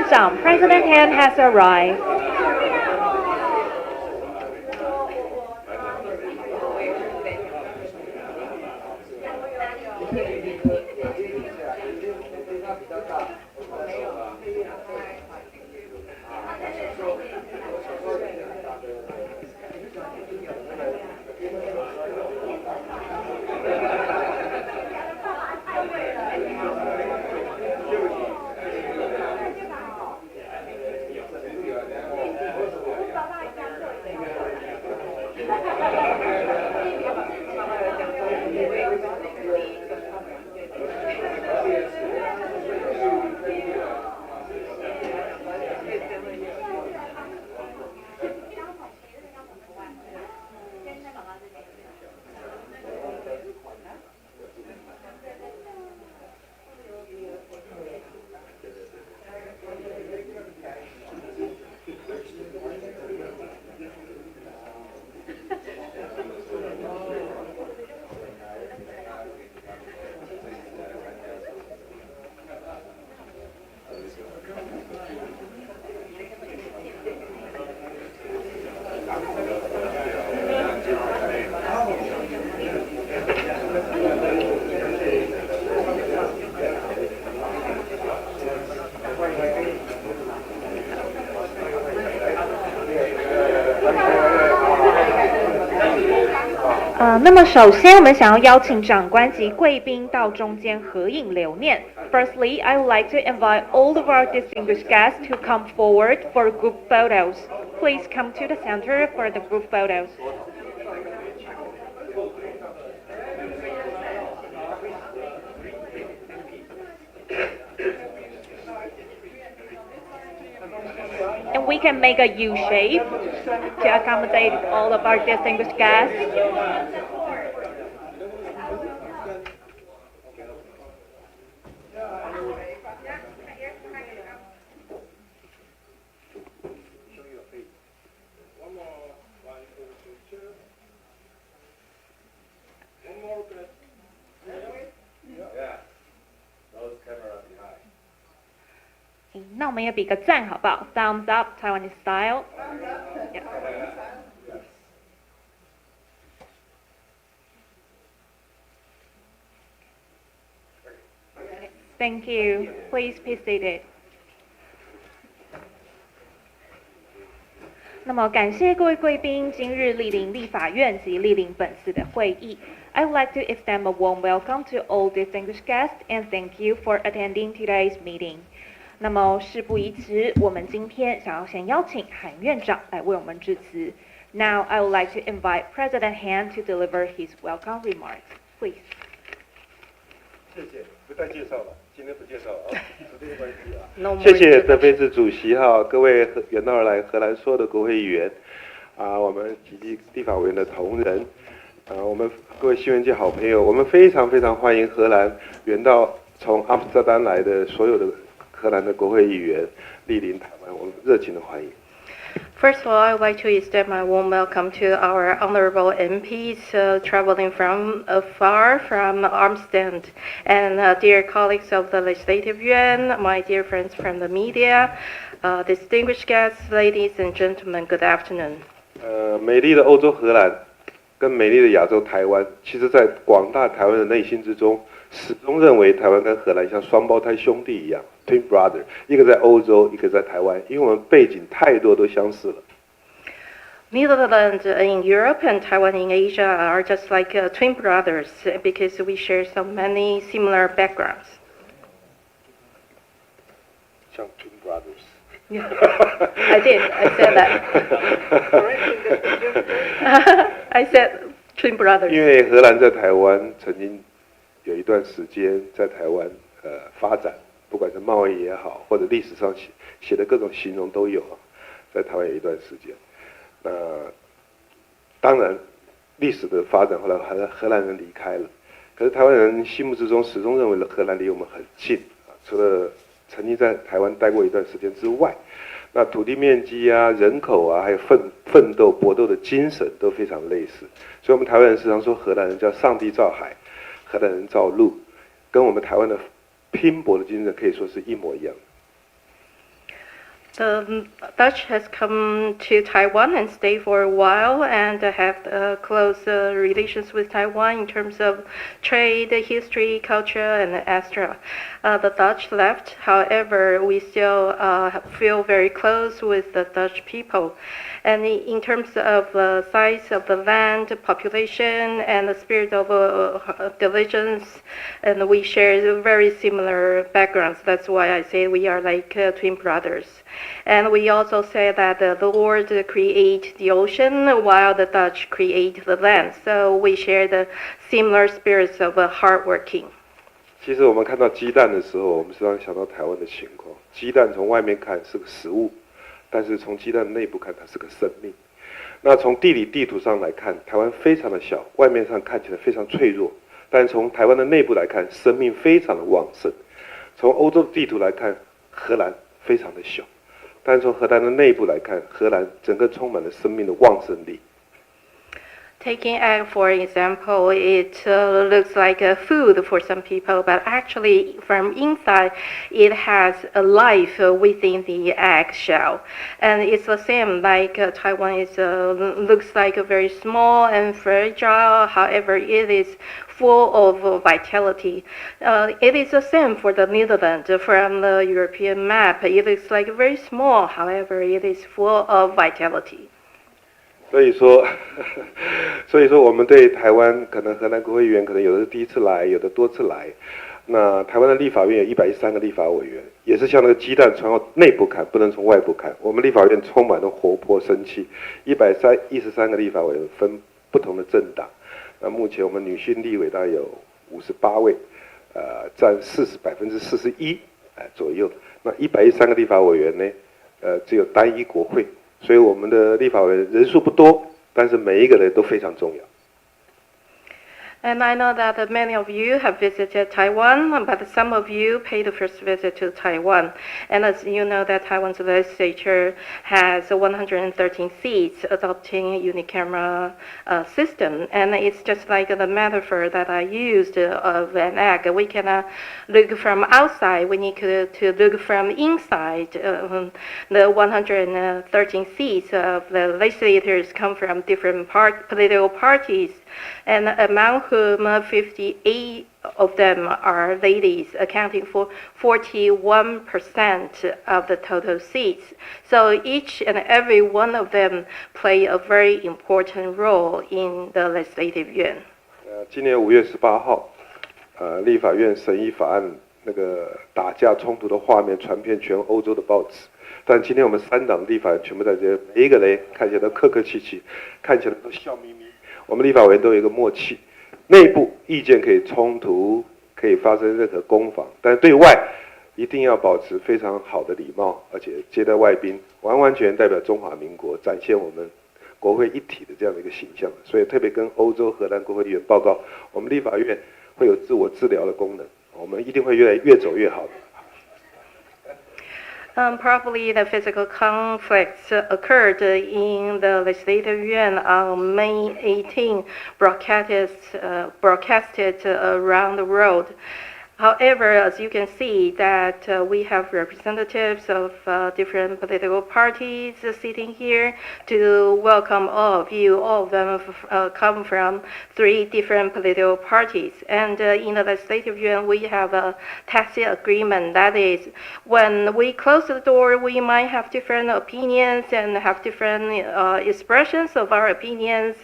长 President Han has arrived.那么首先我们想要邀请长官及贵宾到中间合影留念。Firstly, I would like to invite all of our distinguished guests to come forward for group photos. Please come to the center for the group photos. And we can make a U shape to accommodate all of our distinguished guests. Okay, 那我们也比个赞好不好 ？Thumbs up, Taiwanese style. Yeah. Thank you. Please be seated. 那么感谢各位贵宾今日莅临立法院及莅临本次的会议。I would like to extend a warm welcome to all distinguished guests and thank you for attending today's meeting. 那么事不宜迟，我们今天想要先邀请韩院长来为我们致辞。Now I would like to invite President Han to deliver his welcome remarks. Please. 谢谢，不再介绍了，今天不介绍了啊，时间关系啊。谢谢德菲兹主席哈，各位远道而来荷兰所有的国会议员啊，我们以及立法委员的同仁啊，我们各位新闻界好朋友，我们非常非常欢迎荷兰远道从阿姆斯特丹来的所有的荷兰的国会议员莅临台湾，我们热情的欢迎。First of all, I would like to extend my warm welcome to our honorable MPs traveling from afar from Amsterdam, and dear colleagues of the Legislative Yuan, my dear friends from the media, distinguished guests, ladies and gentlemen, good afternoon. 美丽的欧洲荷兰跟美丽的亚洲台湾，其实在广大台湾的内心之中，始终认为台湾跟荷兰像双胞胎兄弟一样 ，twin brother， 一个在欧洲，一个在台湾，因为我们背景太多都相似了。Netherlands in Europe and Taiwan in Asia are just like twin brothers because we share so many similar backgrounds. 像 twin brothers. Yeah, I did. I said that. I said twin brothers. 因为荷兰在台湾曾经有一段时间在台湾发展，不管是贸易也好，或者历史上写的各种形容都有啊，在台湾有一段时间。当然，历史的发展后来荷兰人离开了，可是台湾人心目之中始终认为荷兰离我们很近啊。除了曾经在台湾待过一段时间之外，那土地面积啊、人口啊，还有奋斗搏斗的精神都非常类似。所以，我们台湾人时常说荷兰人叫上帝造海，荷兰人造陆，跟我们台湾的拼搏的精神可以说是一模一样的。The Dutch has come to Taiwan and stayed for a while and have close relations with Taiwan in terms of trade, history, culture, and etc. The Dutch left, however, we still feel very close with the Dutch people. And in terms of the size of the land, population, and the spirit of diligence, and we share very similar backgrounds. That's why I say we are like twin brothers. And we also say that the Lord created the ocean while the Dutch create the land. So we share the similar spirits of hard working. 其实我们看到鸡蛋的时候，我们时常想到台湾的情况。鸡蛋从外面看是个食物，但是从鸡蛋的内部看，它是个生命。那从地理地图上来看，台湾非常的小，外面上看起来非常脆弱，但从台湾的内部来看，生命非常的旺盛。从欧洲地图来看，荷兰非常的小，但从荷兰的内部来看，荷兰整个充满了生命的旺盛力。Taking egg, for example, it looks like a food for some people, but actually from inside, it has a life within the egg shell. And it's the same, like Taiwan is looks like a very small and fragile, however, it is full of vitality. It is the same for the Netherlands. From the European map, it looks like very small, however, it is full of vitality. 所以说，我们对台湾可能荷兰国会议员可能有的是第一次来，有的多次来。那台湾的立法院有113个立法委员，也是像那个鸡蛋从内部看，不能从外部看。我们立法院充满了活泼生气，113个立法委员分不同的政党。那目前我们女性立委大概有58位，占41%左右。那113个立法委员呢，只有单一国会。所以我们的立法委员人数不多，但是每一个人都非常重要。And I know that many of you have visited Taiwan, but some of you paid the first visit to Taiwan. And as you know, that Taiwan's legislature has 113 seats adopting a unicameral system. And it's just like the metaphor that I used of an egg. We cannot look from outside. We need to look from inside. The 113 seats of the legislators come from different political parties. And among whom 58 of them are ladies, accounting for 41% of the total seats. So each and every one of them play a very important role in the legislative yuan. 今年5月18号，立法院审议法案那个打架冲突的画面传遍全欧洲的报纸。但今天我们3党立法院全部在这边，每一个人看起来都客客气气，看起来都笑眯眯。我们立法委员都有一个默契，内部意见可以冲突，可以发生任何攻防，但是对外一定要保持非常好的礼貌，而且接待外宾完完全代表中华民国，展现我们国会一体的这样的一个形象。所以特别跟欧洲、荷兰国会议员报告，我们立法院会有自我治疗的功能，我们一定会越走越好的。Probably the physical conflicts occurred in the legislative yuan on May 18, broadcasted around the world. However, as you can see, that we have representatives of different political parties sitting here to welcome all of you. All of them come from 3 different political parties. And in the legislative yuan, we have a tacit agreement. That is, when we close the door, we might have different opinions and have different expressions of our opinions.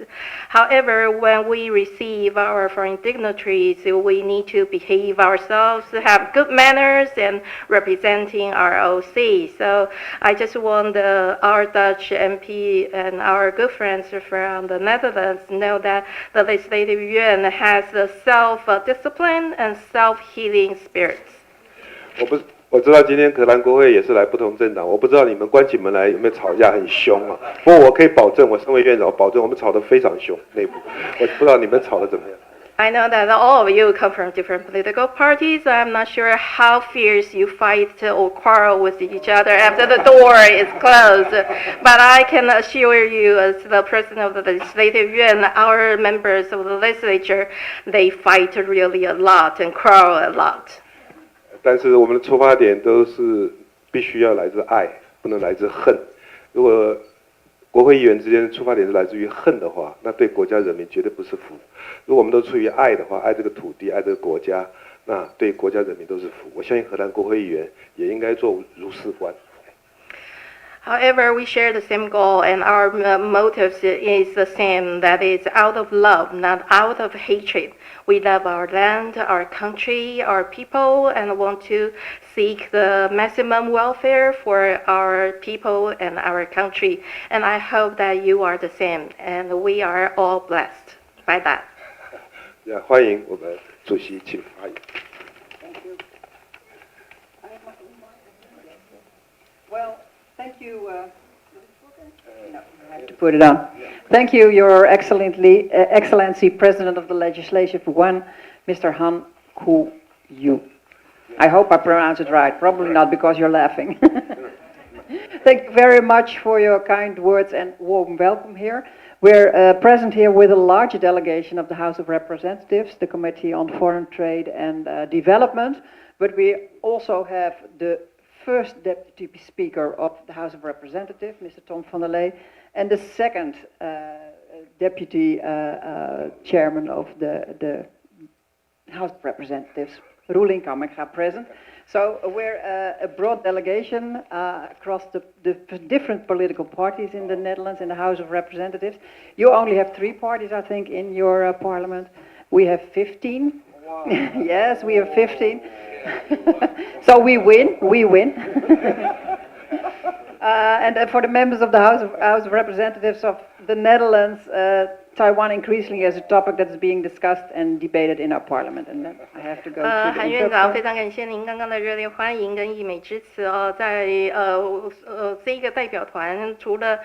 However, when we receive our foreign dignitaries, we need to behave ourselves, have good manners, and representing our OC. So I just want our Dutch MP and our good friends from the Netherlands know that the legislative yuan has a self-discipline and self-healing spirits. 我知道今天荷兰国会也是来不同政党，我不知道你们关起门来有没有吵架很凶啊？不过我可以保证，我身为院长，我保证我们吵得非常凶，内部。我不知道你们吵得怎么样。I know that all of you come from different political parties. I'm not sure how fierce you fight or quarrel with each other after the door is closed. But I can assure you, as the president of the legislative yuan, our members of the legislature, they fight really a lot and quarrel a lot. 但是我们的出发点都是必须要来自爱，不能来自恨。如果国会议员之间的出发点是来自于恨的话，那对国家人民绝对不是福。如果我们都出于爱的话，爱这个土地，爱这个国家，那对国家人民都是福。我相信荷兰国会议员也应该做如是观。However, we share the same goal, and our motives is the same. That is out of love, not out of hatred. We love our land, our country, our people, and want to seek the maximum welfare for our people and our country. And I hope that you are the same, and we are all blessed by that. 欢迎我们主席请发言。Well, thank you. No, I have to put it on. Thank you, Your Excellency, President of the Legislative Yuan, Mr. Han Kuo-yu. I hope I pronounce it right. Probably not, because you're laughing. Thank you very much for your kind words and warm welcome here. We're present here with a large delegation of the House of Representatives, the Committee on Foreign Trade and Development, but we also have the first Deputy Speaker of the House of Representatives, Mr. Tom van der Lee, and the second Deputy Chairman of the House of Representatives, Roelien Kamminga, present. So we're a broad delegation across the different political parties in the Netherlands, in the House of Representatives. You only have 3 parties, I think, in your parliament. We have 15. Wow. Yes, we have 15. So we win. And for the members of the House of Representatives of the Netherlands, Taiwan increasingly as a topic that is being discussed and debated in our parliament, and then I have to go to the 韩院长，非常感谢您刚刚的热烈欢迎跟溢美之词哦。在这一个代表团，除了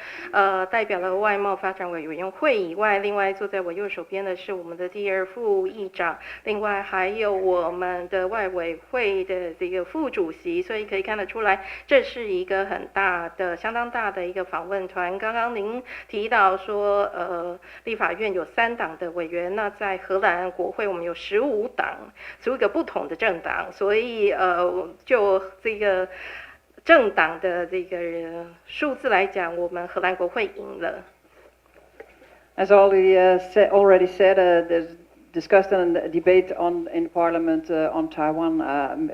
代表了外贸发展委员会以外，另外坐在我右手边的是我们的第2副议长，另外还有我们的外委会的这个副主席，所以可以看得出来，这是一个很大的、相当大的一个访问团。刚刚您提到说，立法院有3党的委员，那在荷兰国会我们有15党，15个不同的政党，所以就这个政党的这个数字来讲，我们荷兰国会赢了。As already said, there's discussed and debate in Parliament on Taiwan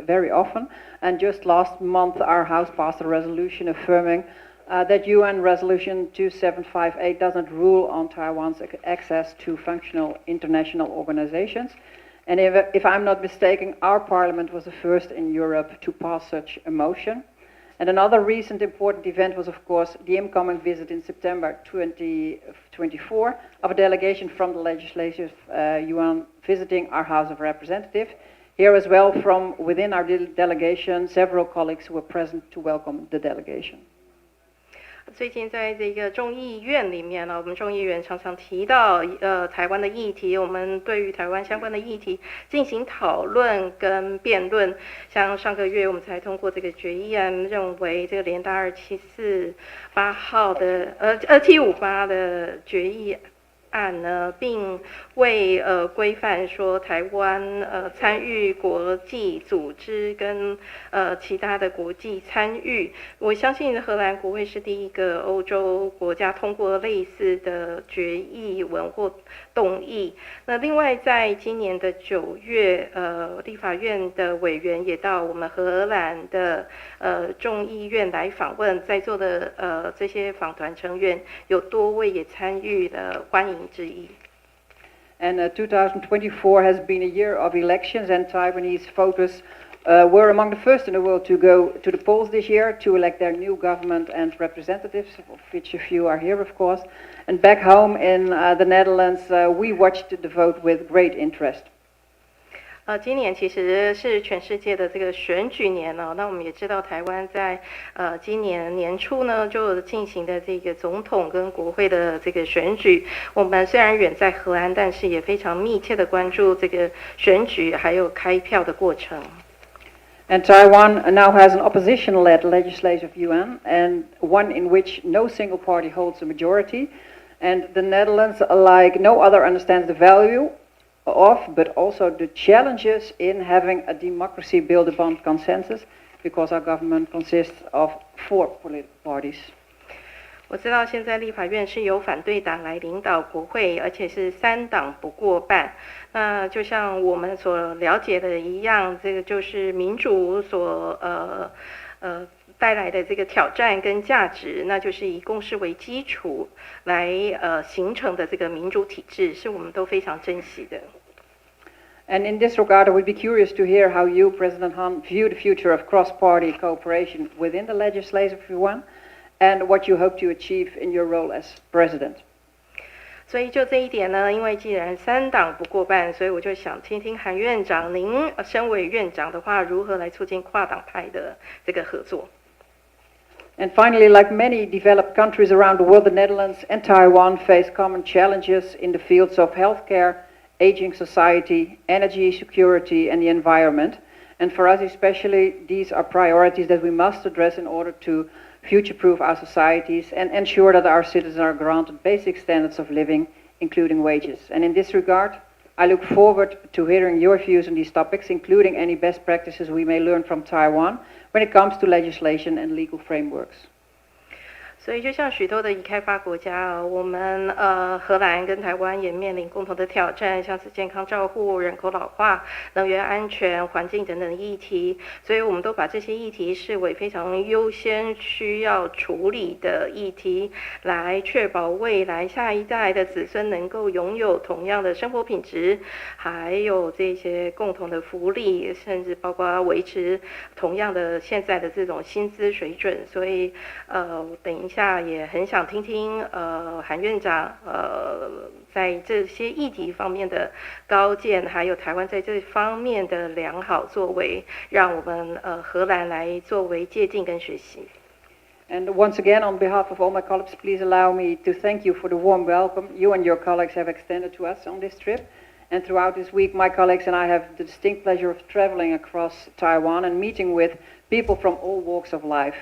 very often, and just last month our House passed a resolution affirming that UN Resolution 2758 doesn't rule on Taiwan's access to functional international organizations. And if I'm not mistaken, our parliament was the first in Europe to pass such a motion. And another recent important event was, of course, the incoming visit in September 2024 of a delegation from the Legislative Yuan visiting our House of Representatives. Here as well, from within our delegation, several colleagues were present to welcome the delegation. 最近在这个众议院里面呢，我们众议员常常提到台湾的议题，我们对于台湾相关的议题进行讨论跟辩论。像上个月我们才通过这个决议案，认为这个联大2748号的2758的决议案呢，并为规范说台湾参与国际组织跟其他的国际参与，我相信荷兰国会是第一个欧洲国家通过类似的决议文或动议。那另外在今年的9月，立法院的委员也到我们荷兰的众议院来访问，在座的这些访团成员有多位也参与了欢迎之意。And 2024 has been a year of elections, and Taiwanese voters were among the first in the world to go to the polls this year to elect their new government and representatives, of which a few are here, of course. And back home in the Netherlands, we watched the vote with great interest. 今年其实是全世界的这个选举年哦，那我们也知道台湾在今年年初呢就进行的这个总统跟国会的这个选举。我们虽然远在荷兰，但是也非常密切的关注这个选举还有开票的过程。And Taiwan now has an opposition-led legislative yuan, and one in which no single party holds a majority. And the Netherlands, like no other, understands the value of, but also the challenges in having a democracy built upon consensus, because our government consists of 4 political parties. 我知道现在立法院是由反对党来领导国会，而且是3党不过半。那就像我们所了解的一样，这个就是民主所带来的这个挑战跟价值，那就是以共识为基础来形成的这个民主体制，是我们都非常珍惜的。And in this regard, I would be curious to hear how you, President Han, view the future of cross-party cooperation within the legislative yuan, and what you hope to achieve in your role as president. 所以就这一点呢，因为既然3党不过半，所以我就想听听韩院长，您身为院长的话，如何来促进跨党派的这个合作？ And finally, like many developed countries around the world, the Netherlands and Taiwan face common challenges in the fields of healthcare, aging society, energy security, and the environment. And for us especially, these are priorities that we must address in order to future-proof our societies and ensure that our citizens are granted basic standards of living, including wages. And in this regard, I look forward to hearing your views on these topics, including any best practices we may learn from Taiwan when it comes to legislation and legal frameworks. 所以就像许多的已开发国家，我们荷兰跟台湾也面临共同的挑战，像是健康照护、人口老化、能源安全、环境等等的议题，所以我们都把这些议题视为非常优先需要处理的议题，来确保未来下一代的子孙能够拥有同样的生活品质，还有这些共同的福利，甚至包括维持同样的现在的这种薪资水准。所以等一下也很想听听韩院长在这些议题方面的高见，还有台湾在这方面的良好作为，让我们荷兰来作为借鉴跟学习。And once again, on behalf of all my colleagues, please allow me to thank you for the warm welcome you and your colleagues have extended to us on this trip. And throughout this week, my colleagues and I have the distinct pleasure of traveling across Taiwan and meeting with people from all walks of life.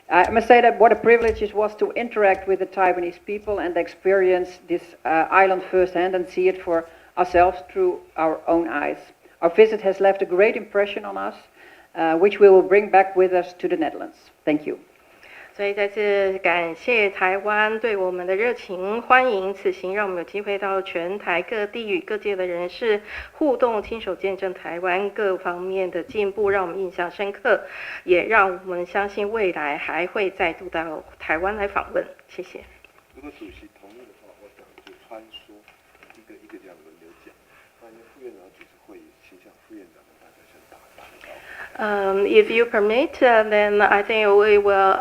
I must say that what a privilege it was to interact with the Taiwanese people and experience this island firsthand and see it for ourselves through our own eyes. Our visit has left a great impression on us, which we will bring back with us to the Netherlands. Thank you. 所以再次感谢台湾对我们的热情欢迎，此行让我们有机会到全台各地与各界的人士互动，亲手见证台湾各方面的进步，让我们印象深刻，也让我们相信未来还会再度到台湾来访问。谢谢。如果主席同意的话，我想就穿梭一个这样轮流讲。那因为副院长主持会议，请向副院长跟大家先打个招呼。If you permit, then I think we will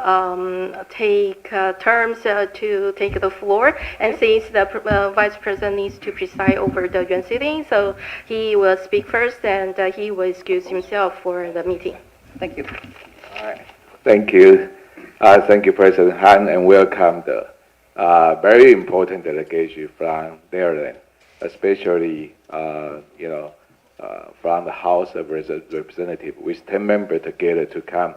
take turns to take the floor. And since the Vice President needs to preside over the yuan sitting, so he will speak first and he will excuse himself for the meeting. Thank you. All right. Thank you. Thank you, President Han, and welcome the very important delegation from Netherlands, especially, from the House of Representatives, with 10 members together to come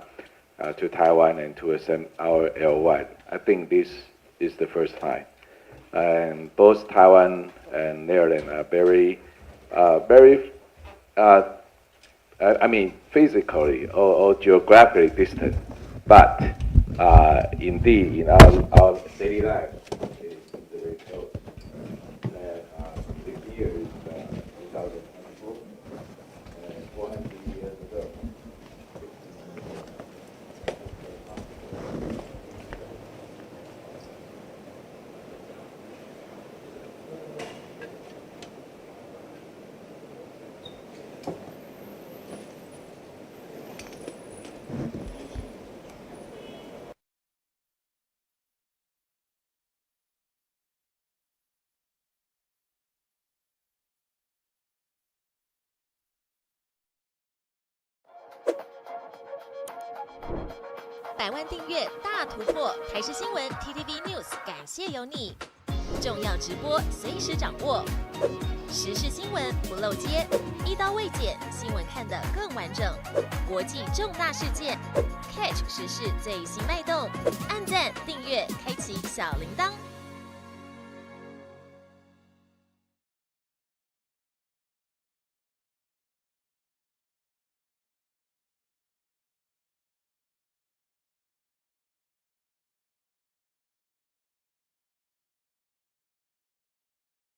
to Taiwan and to assemble our L1. I think this is the first time. And both Taiwan and Netherlands are very, physically or geographically distant, but indeed, in our daily life, it's very close. And this year is 2024, and 400 years ago.100万订阅大突破，台视新闻 TTVNews 感谢有你，重要直播随时掌握，时事新闻不漏接，一刀未剪，新闻看得更完整，国际重大事件 catch 时事最新脉动，按赞订阅，开启小铃铛。